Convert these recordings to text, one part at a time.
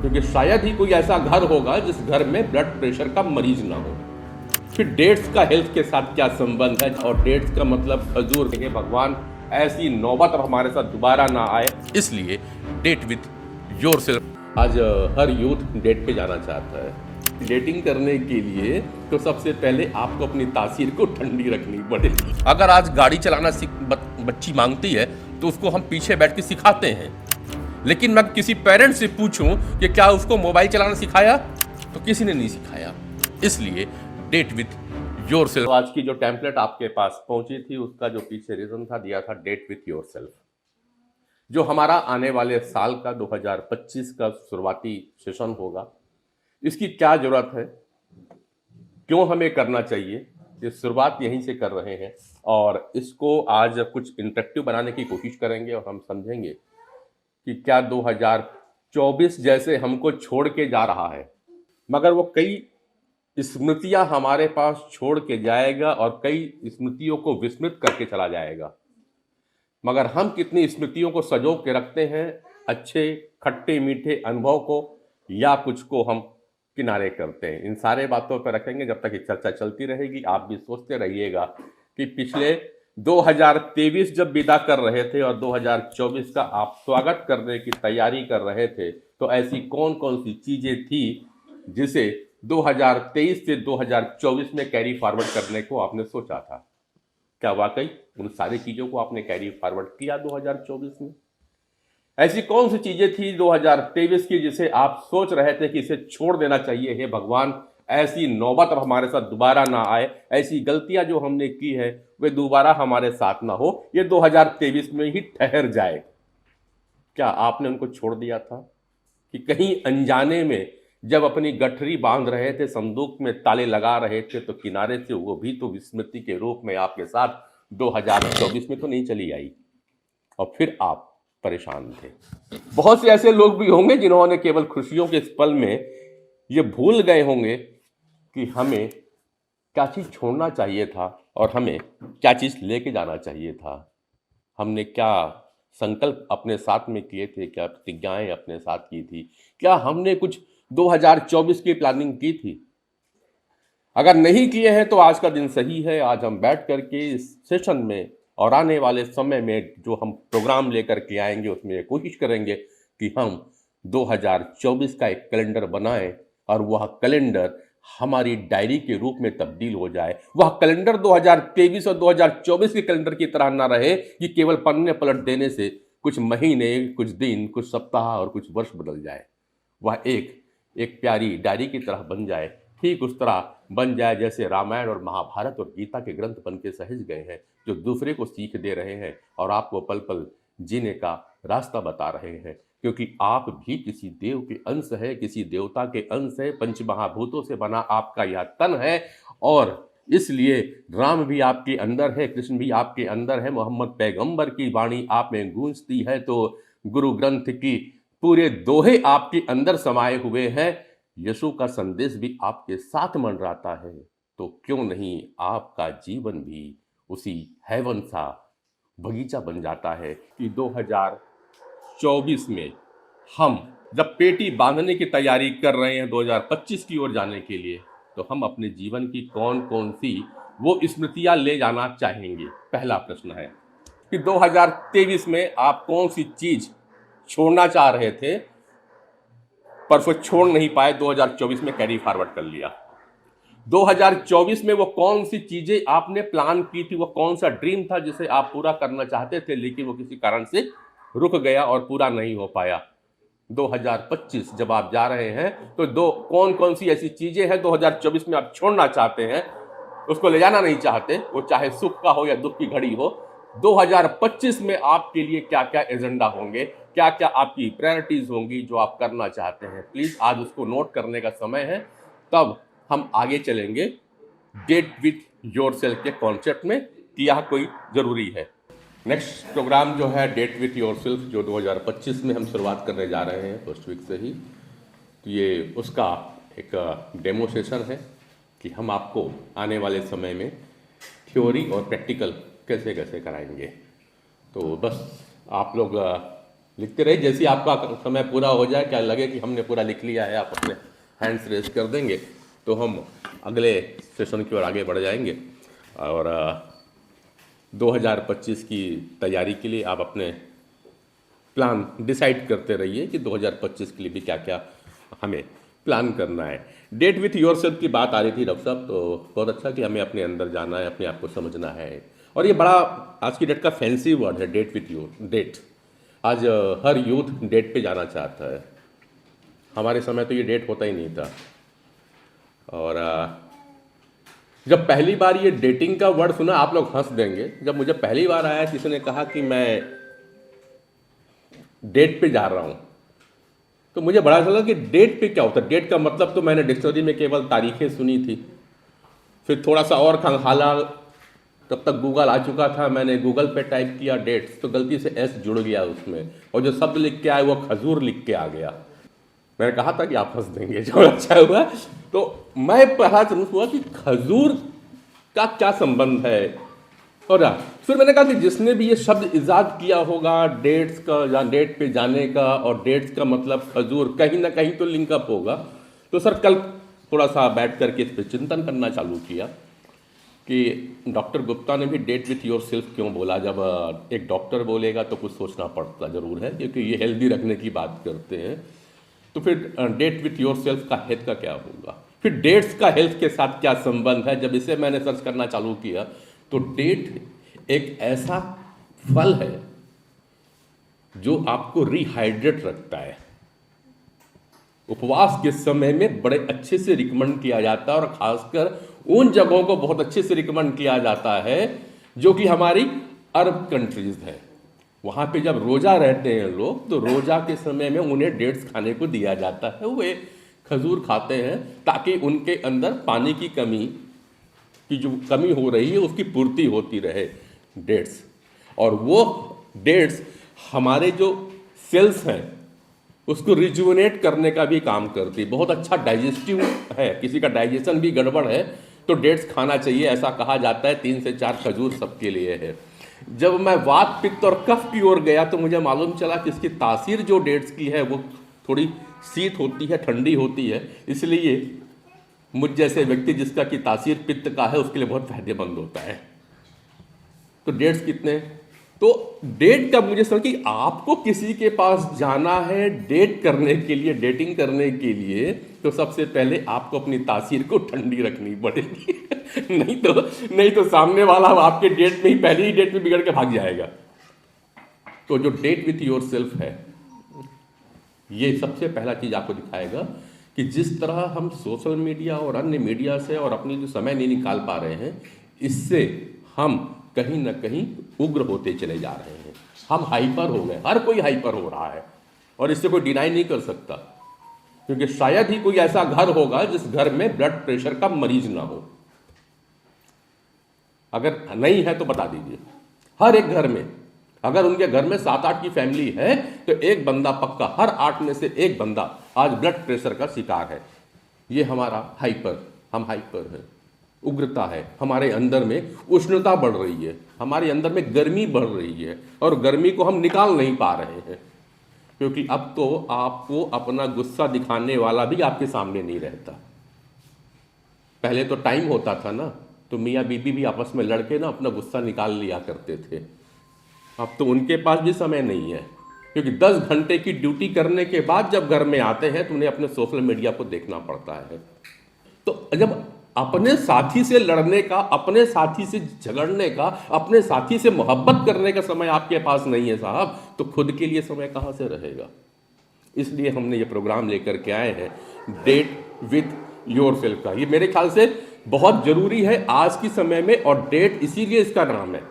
क्योंकि शायद ही कोई ऐसा घर होगा जिस घर में ब्लड प्रेशर का मरीज ना हो। फिर डेट्स का हेल्थ के साथ क्या संबंध है, और डेट्स का मतलब खजूर है। भगवान ऐसी नौबत अब हमारे साथ दोबारा ना आए, इसलिए डेट विथ योरसेल्फ। आज हर यूथ डेट पे जाना चाहता है। डेटिंग करने के लिए तो सबसे पहले आपको अपनी तासीर को ठंडी रखनी पड़ेगी। अगर आज गाड़ी चलाना बच्ची मांगती है तो उसको हम पीछे बैठ के सिखाते हैं, लेकिन मैं किसी पेरेंट से पूछूं कि क्या उसको मोबाइल चलाना सिखाया, तो किसी ने नहीं सिखाया। इसलिए डेट विथ योरसेल्फ। तो आज की जो टेम्पलेट आपके पास पहुंची थी उसका जो पीछे रीजन था दिया था डेट विथ योरसेल्फ। जो हमारा आने वाले साल का 2025 का शुरुआती सेशन होगा, इसकी क्या जरूरत है, क्यों हमें करना चाहिए, ये शुरुआत यहीं से कर रहे हैं। और इसको आज कुछ इंटरेक्टिव बनाने की कोशिश करेंगे और हम समझेंगे कि क्या 2024 जैसे हमको छोड़ के जा रहा है, मगर वो कई स्मृतियां हमारे पास छोड़ के जाएगा और कई स्मृतियों को विस्मृत करके चला जाएगा। मगर हम कितनी स्मृतियों को सजो के रखते हैं, अच्छे खट्टे मीठे अनुभव को, या कुछ को हम किनारे करते हैं। इन सारे बातों पर रखेंगे जब तक ये चर्चा चलती रहेगी। आप भी सोचते रहिएगा कि पिछले 2023 जब विदा कर रहे थे और 2024 का आप स्वागत करने की तैयारी कर रहे थे, तो ऐसी कौन कौन सी चीजें थी जिसे 2023 से 2024 में कैरी फॉरवर्ड करने को आपने सोचा था? क्या वाकई उन सारी चीजों को आपने कैरी फॉरवर्ड किया 2024 में? ऐसी कौन सी चीजें थी 2023 की जिसे आप सोच रहे थे कि इसे छोड़ देना चाहिए, हे भगवान ऐसी नौबत अब हमारे साथ दोबारा ना आए, ऐसी गलतियां जो हमने की है वे दोबारा हमारे साथ ना हो, ये 2023 में ही ठहर जाए? क्या आपने उनको छोड़ दिया था कि कहीं अनजाने में जब अपनी गठरी बांध रहे थे, संदूक में ताले लगा रहे थे, तो किनारे से वो भी तो विस्मृति के रूप में आपके साथ 2024 में तो नहीं चली आई और फिर आप परेशान थे? बहुत से ऐसे लोग भी होंगे जिन्होंने केवल खुशियों के इस पल में ये भूल गए होंगे कि हमें क्या चीज छोड़ना चाहिए था और हमें क्या चीज लेके जाना चाहिए था। हमने क्या संकल्प अपने साथ में किए थे, क्या प्रतिज्ञाएं अपने साथ की थी, क्या हमने कुछ 2024 की प्लानिंग की थी? अगर नहीं किए हैं तो आज का दिन सही है। आज हम बैठ करके इस सेशन में और आने वाले समय में जो हम प्रोग्राम लेकर के आएंगे उसमें ये कोशिश करेंगे कि हम 2024 का एक कैलेंडर बनाएं और वह कैलेंडर हमारी डायरी के रूप में तब्दील हो जाए। वह कैलेंडर 2023 और 2024 के कैलेंडर की तरह ना रहे कि केवल पन्ने पलट देने से कुछ महीने, कुछ दिन, कुछ सप्ताह और कुछ वर्ष बदल जाए। वह एक प्यारी डायरी की तरह बन जाए, ठीक उस तरह बन जाए जैसे रामायण और महाभारत और गीता के ग्रंथ बन के सहेज गए हैं, जो दूसरे को सीख दे रहे हैं और आपको पल पल जीने का रास्ता बता रहे हैं। क्योंकि आप भी किसी देव के अंश है, किसी देवता के अंश है, पंच महाभूतों से बना आपका यह तन है, और इसलिए राम भी आपके अंदर है, कृष्ण भी आपके अंदर है, मोहम्मद पैगंबर की वाणी आप में गूंजती है, तो गुरु ग्रंथ की पूरे दोहे आपके अंदर समाये हुए हैं, यीशु का संदेश भी आपके साथ मंडराता है। तो क्यों नहीं आपका जीवन भी उसी हेवन सा बगीचा बन जाता है कि 2024 में हम जब पेटी बांधने की तैयारी कर रहे हैं 2025 की ओर जाने के लिए, तो हम अपने जीवन की कौन कौन सी वो स्मृतियां ले जाना चाहेंगे? पहला प्रश्न है कि 2023 में आप कौन सी चीज छोड़ना चाह रहे थे पर वो छोड़ नहीं पाए, 2024 में कैरी फॉरवर्ड कर लिया। 2024 में वो कौन सी चीजें आपने प्लान की थी, वो कौन सा ड्रीम था जिसे आप पूरा करना चाहते थे लेकिन वो किसी कारण से रुक गया और पूरा नहीं हो पाया। 2025 जब आप जा रहे हैं तो कौन कौन सी ऐसी चीजें हैं 2024 में आप छोड़ना चाहते हैं, उसको ले जाना नहीं चाहते, वो चाहे सुख का हो या दुख की घड़ी हो। 2025 में आपके लिए क्या क्या एजेंडा होंगे, क्या क्या आपकी प्रायोरिटीज होंगी जो आप करना चाहते हैं? प्लीज आज उसको नोट करने का समय है, तब हम आगे चलेंगे डेट विथ योरसेल्फ के कॉन्सेप्ट में कि यह कोई जरूरी है। नेक्स्ट प्रोग्राम जो है डेट विथ योरसेल्फ, जो 2025 में हम शुरुआत करने जा रहे हैं फर्स्ट वीक से ही, तो ये उसका एक डेमो सेशन है कि हम आपको आने वाले समय में थ्योरी और प्रैक्टिकल कैसे कैसे कराएंगे। तो बस आप लोग लिखते रहिए, जैसे ही आपका समय पूरा हो जाए, क्या लगे कि हमने पूरा लिख लिया है, आप अपने हैंड्स रेज कर देंगे तो हम अगले सेशन की ओर आगे बढ़ जाएंगे। और 2025 की तैयारी के लिए आप अपने प्लान डिसाइड करते रहिए कि 2025 के लिए भी क्या क्या हमें प्लान करना है। डेट विथ योर सेल्फ की बात आ रही थी डॉक्टर साहब, तो बहुत अच्छा कि हमें अपने अंदर जाना है, अपने आप को समझना है। और ये बड़ा आज की डेट का फैंसी वर्ड है, डेट विथ योर डेट। आज हर यूथ डेट पे जाना चाहता है। हमारे समय तो ये डेट होता ही नहीं था। और जब पहली बार ये डेटिंग का वर्ड सुना, आप लोग हंस देंगे, जब मुझे पहली बार आया किसी ने कहा कि मैं डेट पे जा रहा हूं, तो मुझे बड़ा अच्छा लगा कि डेट पे क्या होता है। डेट का मतलब तो मैंने डिक्शनरी में केवल तारीखें सुनी थी, फिर थोड़ा सा और खंगाला, तब तक गूगल आ चुका था, मैंने गूगल पे टाइप किया डेट्स, तो गलती से एस जुड़ गया उसमें, और जो शब्द लिख के आया वो खजूर लिख के आ गया। मैंने कहा था कि आप हंस देंगे, जो अच्छा हुआ। तो मैं पहला समझ हुआ कि खजूर का क्या संबंध है। और फिर मैंने कहा कि जिसने भी ये शब्द इजाद किया होगा डेट्स का, या डेट पे जाने का, और डेट्स का मतलब खजूर, कहीं ना कहीं तो लिंकअप होगा। तो सर कल थोड़ा सा बैठ करके इस पर चिंतन करना चालू किया कि डॉक्टर गुप्ता ने भी डेट विथ योर सेल्फ क्यों बोला। जब एक डॉक्टर बोलेगा तो कुछ सोचना पड़ता ज़रूर है, क्योंकि ये हेल्दी रखने की बात करते हैं। तो फिर डेट विथ योर सेल्फ का हेल्थ का क्या होगा, फिर डेट्स का हेल्थ के साथ क्या संबंध है। जब इसे मैंने सर्च करना चालू किया तो डेट एक ऐसा फल है जो आपको रिहाइड्रेट रखता है। उपवास के समय में बड़े अच्छे से रिकमेंड किया जाता है, और खासकर उन जगहों को बहुत अच्छे से रिकमेंड किया जाता है जो कि हमारी अरब कंट्रीज है। वहाँ पे जब रोज़ा रहते हैं लोग, तो रोज़ा के समय में उन्हें डेट्स खाने को दिया जाता है। वो खजूर खाते हैं ताकि उनके अंदर पानी की कमी की जो कमी हो रही है उसकी पूर्ति होती रहे। डेट्स, और वो डेट्स हमारे जो सेल्स हैं उसको रिजुवनेट करने का भी काम करती है। बहुत अच्छा डाइजेस्टिव है, किसी का डाइजेशन भी गड़बड़ है तो डेट्स खाना चाहिए, ऐसा कहा जाता है। 3 से 4 खजूर सबके लिए है। जब मैं वात, पित्त और कफ की ओर गया तो मुझे मालूम चला कि इसकी तासीर जो डेट्स की है वो थोड़ी शीत होती है, ठंडी होती है। इसलिए मुझ जैसे व्यक्ति जिसका की तासीर पित्त का है उसके लिए बहुत फायदेमंद होता है। तो डेट्स कितने, तो डेट का मुझे समझ कि आपको किसी के पास जाना है डेट करने के लिए, डेटिंग करने के लिए, तो सबसे पहले आपको अपनी तासीर को ठंडी रखनी पड़ेगी। नहीं तो सामने वाला आपके डेट में ही, पहली ही डेट में बिगड़ के भाग जाएगा। तो जो डेट विथ योर सेल्फ है, ये सबसे पहला चीज आपको दिखाएगा कि जिस तरह हम सोशल मीडिया और अन्य मीडिया से और अपनी जो समय नहीं निकाल पा रहे हैं, इससे हम कहीं ना कहीं उग्र होते चले जा रहे हैं। हम हाइपर हो गए, हर कोई हाइपर हो रहा है, और इससे कोई डिनाई नहीं कर सकता, क्योंकि शायद ही कोई ऐसा घर होगा जिस घर में ब्लड प्रेशर का मरीज ना हो। अगर नहीं है तो बता दीजिए। हर एक घर में, अगर उनके घर में 7-8 की फैमिली है तो एक बंदा पक्का, हर 8 में से एक बंदा आज ब्लड प्रेशर का शिकार है। ये हमारा हम हाइपर है, उग्रता है, हमारे अंदर में उष्णता बढ़ रही है, हमारे अंदर में गर्मी बढ़ रही है, और गर्मी को हम निकाल नहीं पा रहे हैं, क्योंकि अब तो आपको अपना गुस्सा दिखाने वाला भी आपके सामने नहीं रहता। पहले तो टाइम होता था ना, तो मियाँ बीबी भी आपस में लड़के ना अपना गुस्सा निकाल लिया करते थे। अब तो उनके पास भी समय नहीं है, क्योंकि 10 घंटे की ड्यूटी करने के बाद जब घर में आते हैं तो उन्हें अपने सोशल मीडिया को देखना पड़ता है। तो जब अपने साथी से लड़ने का, अपने साथी से झगड़ने का, अपने साथी से मोहब्बत करने का समय आपके पास नहीं है साहब, तो खुद के लिए समय कहाँ से रहेगा। इसलिए हमने ये प्रोग्राम लेकर के आए हैं, डेट विथ योर सेल्फ का। ये मेरे ख्याल से बहुत जरूरी है आज की समय में, और डेट इसीलिए इसका नाम है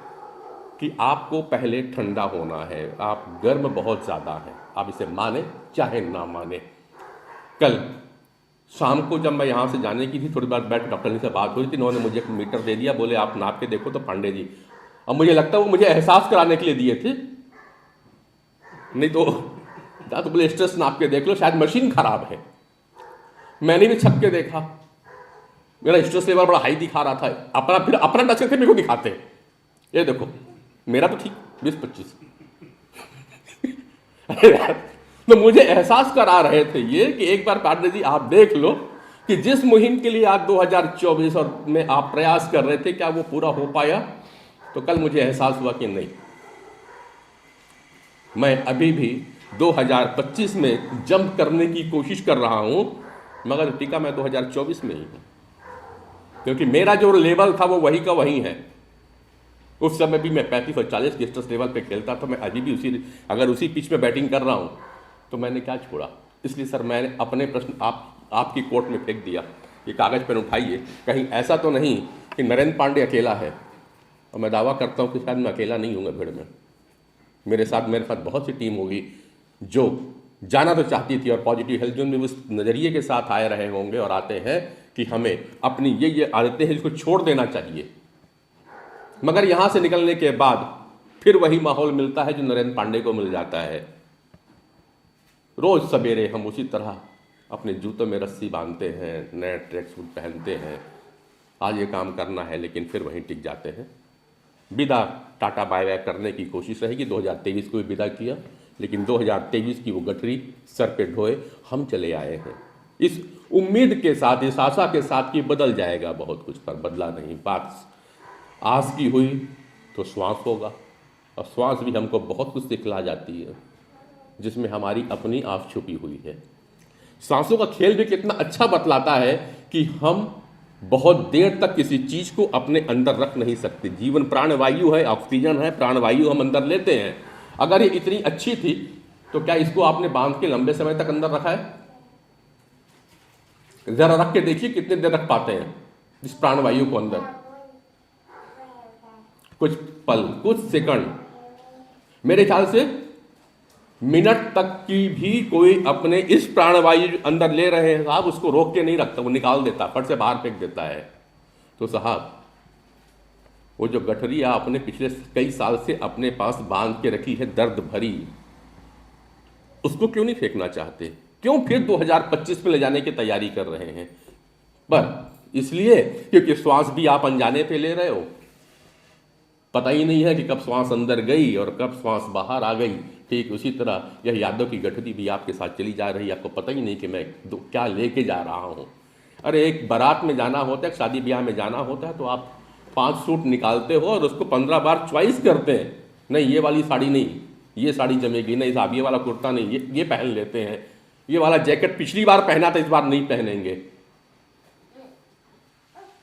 कि आपको पहले ठंडा होना है। आप गर्म बहुत ज़्यादा हैं, आप इसे माने चाहे ना माने। कल शाम को जब मैं यहाँ से जाने की थी, थोड़ी बार बैठ डॉक्टर से बात हुई थी, उन्होंने मुझे एक मीटर दे दिया, बोले आप नाप के देखो तो पांडे जी। अब मुझे लगता है वो मुझे एहसास कराने के लिए दिए थे, नहीं तो बोले स्ट्रेस नाप के देख लो, शायद मशीन खराब है। मैंने भी छप के देखा, मेरा स्ट्रेस लेवल बड़ा हाई दिखा रहा था। फिर अपना टच करके मेरे को दिखाते, ये देखो मेरा तो ठीक 20-25। तो मुझे एहसास करा रहे थे ये कि एक बार पांडे जी आप देख लो कि जिस मुहिम के लिए आज 2024 और में आप प्रयास कर रहे थे क्या वो पूरा हो पाया। तो कल मुझे एहसास हुआ कि नहीं, मैं अभी भी 2025 में जंप करने की कोशिश कर रहा हूं, मगर टीका मैं 2024 में ही हूं, क्योंकि मेरा जो लेवल था वो वही का वही है। उस समय भी मैं 35 और 40 के स्ट्रेस लेवल पे खेलता था, मैं अभी भी अगर उसी पिच में बैटिंग कर रहा हूं तो मैंने क्या छोड़ा। इसलिए सर मैंने अपने प्रश्न आपकी कोर्ट में फेंक दिया, ये कागज पेन उठाइए, कहीं ऐसा तो नहीं कि नरेंद्र पांडे अकेला है। और मैं दावा करता हूं कि शायद मैं अकेला नहीं हूँगा भीड़ में, मेरे साथ बहुत सी टीम होगी जो जाना तो चाहती थी और पॉजिटिव हेल्थ जोन में उस नज़रिए के साथ आए रहे होंगे और आते हैं कि हमें अपनी ये आदतें हैं जिसको छोड़ देना चाहिए। मगर यहाँ से निकलने के बाद फिर वही माहौल मिलता है जो नरेंद्र पांडे को मिल जाता है। रोज सवेरे हम उसी तरह अपने जूतों में रस्सी बांधते हैं, नए ट्रैक सूट पहनते हैं, आज ये काम करना है, लेकिन फिर वहीं टिक जाते हैं। विदा टाटा बाय बाय करने की कोशिश रहेगी। 2023 को भी विदा किया, लेकिन 2023 की वो गठरी सर पे ढोए हम चले आए हैं, इस उम्मीद के साथ, इस आशा के साथ कि बदल जाएगा बहुत कुछ, पर बदला नहीं। बात आस की हुई तो श्वास होगा, और श्वास भी हमको बहुत कुछ सिखला जाती है जिसमें हमारी अपनी आस छुपी हुई है। सांसों का खेल भी कितना अच्छा बतलाता है कि हम बहुत देर तक किसी चीज को अपने अंदर रख नहीं सकते। जीवन प्राणवायु है, ऑक्सीजन है, प्राणवायु हम अंदर लेते हैं। अगर ये इतनी अच्छी थी तो क्या इसको आपने बांध के लंबे समय तक अंदर रखा है? जरा रख के देखिए कितने देर रख पाते हैं इस प्राणवायु को अंदर। कुछ पल, कुछ सेकंड, मेरे ख्याल से मिनट तक की भी कोई अपने इस प्राणवायु अंदर ले रहे हैं साहब, उसको रोक के नहीं रखता, वो निकाल देता, फट से बाहर फेंक देता है। तो साहब वो जो गठरी आपने पिछले कई साल से अपने पास बांध के रखी है दर्द भरी, उसको क्यों नहीं फेंकना चाहते? क्यों फिर 2025 में ले जाने की तैयारी कर रहे हैं? पर इसलिए क्योंकि श्वास भी आप अनजाने पे ले रहे हो, पता ही नहीं है कि कब श्वास अंदर गई और कब श्वास बाहर आ गई। ठीक उसी तरह यह यादों की गठरी भी आपके साथ चली जा रही है, आपको पता ही नहीं कि मैं क्या लेके जा रहा हूं। अरे एक बारात में जाना होता है, शादी ब्याह में जाना होता है, तो आप 5 सूट निकालते हो और उसको 15 बार चॉइस करते हैं। नहीं ये वाली साड़ी नहीं, ये साड़ी जमेगी नहीं साहब, ये वाला कुर्ता नहीं, ये पहन लेते हैं, ये वाला जैकेट पिछली बार पहना था इस बार नहीं पहनेंगे।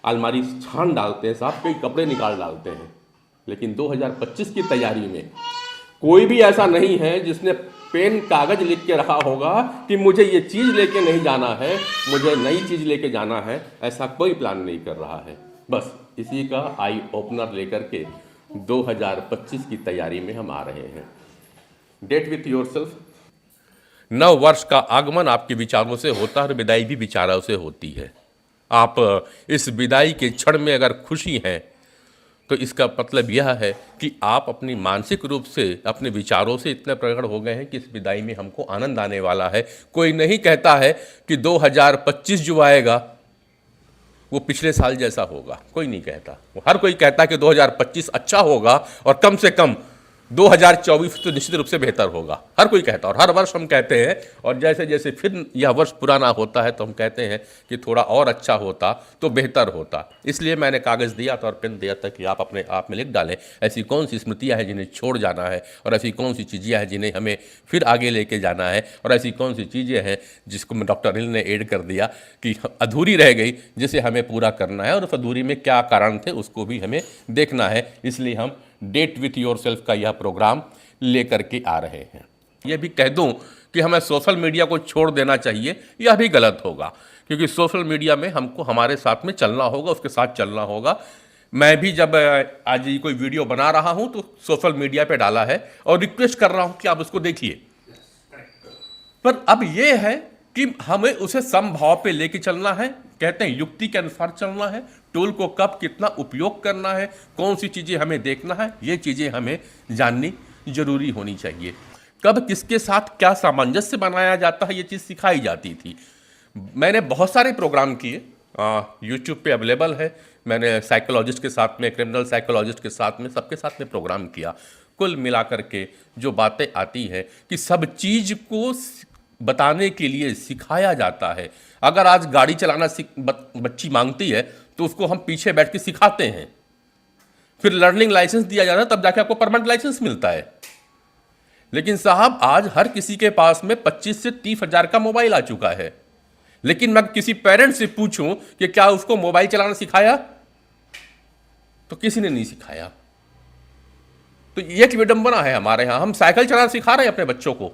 अलमारी छान डालते हैं साहब, कई कपड़े निकाल डालते हैं। लेकिन 2025 की तैयारी में कोई भी ऐसा नहीं है जिसने पेन कागज लिख के रखा होगा कि मुझे ये चीज लेके नहीं जाना है, मुझे नई चीज लेके जाना है। ऐसा कोई प्लान नहीं कर रहा है। बस इसी का आई ओपनर लेकर के 2025 की तैयारी में हम आ रहे हैं। Date with yourself. नव वर्ष का आगमन आपके विचारों से होता है और विदाई भी विचारों से होती है। आप इस विदाई के क्षण में अगर खुशी हैं तो इसका मतलब यह है कि आप अपनी मानसिक रूप से अपने विचारों से इतने प्रकट हो गए हैं कि इस विदाई में हमको आनंद आने वाला है। कोई नहीं कहता है कि 2025 जो आएगा वो पिछले साल जैसा होगा, कोई नहीं कहता। हर कोई कहता है कि 2025 अच्छा होगा और कम से कम 2024 तो निश्चित रूप से बेहतर होगा, हर कोई कहता है और हर वर्ष हम कहते हैं। और जैसे जैसे फिर यह वर्ष पुराना होता है तो हम कहते हैं कि थोड़ा और अच्छा होता तो बेहतर होता। इसलिए मैंने कागज़ दिया था और पेन दिया था कि आप अपने आप में लिख डालें ऐसी कौन सी स्मृतियाँ हैं जिन्हें छोड़ जाना है, और ऐसी कौन सी चीज़ें हैं जिन्हें हमें फिर आगे लेके जाना है, और ऐसी कौन सी चीज़ें हैं जिसको डॉक्टर अनिल ने ऐड कर दिया कि अधूरी रह गई जिसे हमें पूरा करना है, और उस अधूरी में क्या कारण थे उसको भी हमें देखना है। इसलिए हम डेट विथ योरसेल्फ का यह प्रोग्राम लेकर के आ रहे हैं। यह भी कह दूं कि हमें सोशल मीडिया को छोड़ देना चाहिए, यह भी गलत होगा, क्योंकि सोशल मीडिया में हमको हमारे साथ में चलना होगा, उसके साथ चलना होगा। मैं भी जब आज ये कोई वीडियो बना रहा हूं तो सोशल मीडिया पे डाला है और रिक्वेस्ट कर रहा हूं कि आप उसको देखिए। पर अब यह है कि हमें उसे समभाव पे लेके चलना है, कहते हैं युक्ति के अनुसार चलना है। टूल को कब कितना उपयोग करना है, कौन सी चीज़ें हमें देखना है, ये चीज़ें हमें जाननी जरूरी होनी चाहिए। कब किसके साथ क्या सामंजस्य बनाया जाता है, ये चीज़ सिखाई जाती थी। मैंने बहुत सारे प्रोग्राम किए, यूट्यूब पे अवेलेबल है। मैंने साइकोलॉजिस्ट के साथ में, क्रिमिनल साइकोलॉजिस्ट के साथ में, सबके साथ में प्रोग्राम किया। कुल मिलाकर के जो बातें आती है कि सब चीज को बताने के लिए सिखाया जाता है। अगर आज गाड़ी चलाना बच्ची मांगती है तो उसको हम पीछे बैठ के सिखाते हैं, फिर लर्निंग लाइसेंस दिया जाता है, तब जाके आपको परमानेंट लाइसेंस मिलता है। लेकिन साहब आज हर किसी के पास में 25 से 30 हजार का मोबाइल आ चुका है, लेकिन मैं किसी पेरेंट्स से पूछूं कि क्या उसको मोबाइल चलाना सिखाया, तो किसी ने नहीं सिखाया। तो ये एक विडंबना है हमारे यहां। हम साइकिल चलाना सिखा रहे हैं अपने बच्चों को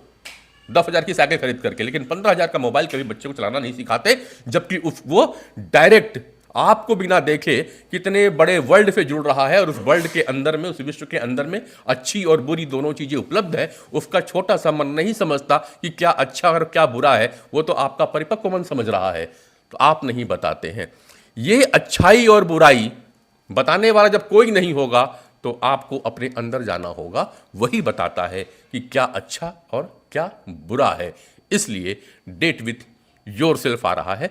10,000 की साइकिल खरीद करके, लेकिन 15,000 का मोबाइल कभी बच्चे को चलाना नहीं सिखाते, जबकि वो डायरेक्ट आपको बिना देखे कितने बड़े वर्ल्ड से जुड़ रहा है और उस वर्ल्ड के अंदर में, उस विश्व के अंदर में अच्छी और बुरी दोनों चीजें उपलब्ध है। उसका छोटा सा मन नहीं समझता कि क्या अच्छा और क्या बुरा है, वो तो आपका परिपक्व मन समझ रहा है, तो आप नहीं बताते हैं। ये अच्छाई और बुराई बताने वाला जब कोई नहीं होगा तो आपको अपने अंदर जाना होगा, वही बताता है कि क्या अच्छा और क्या बुरा है। इसलिए डेट विथ योरसेल्फ आ रहा है।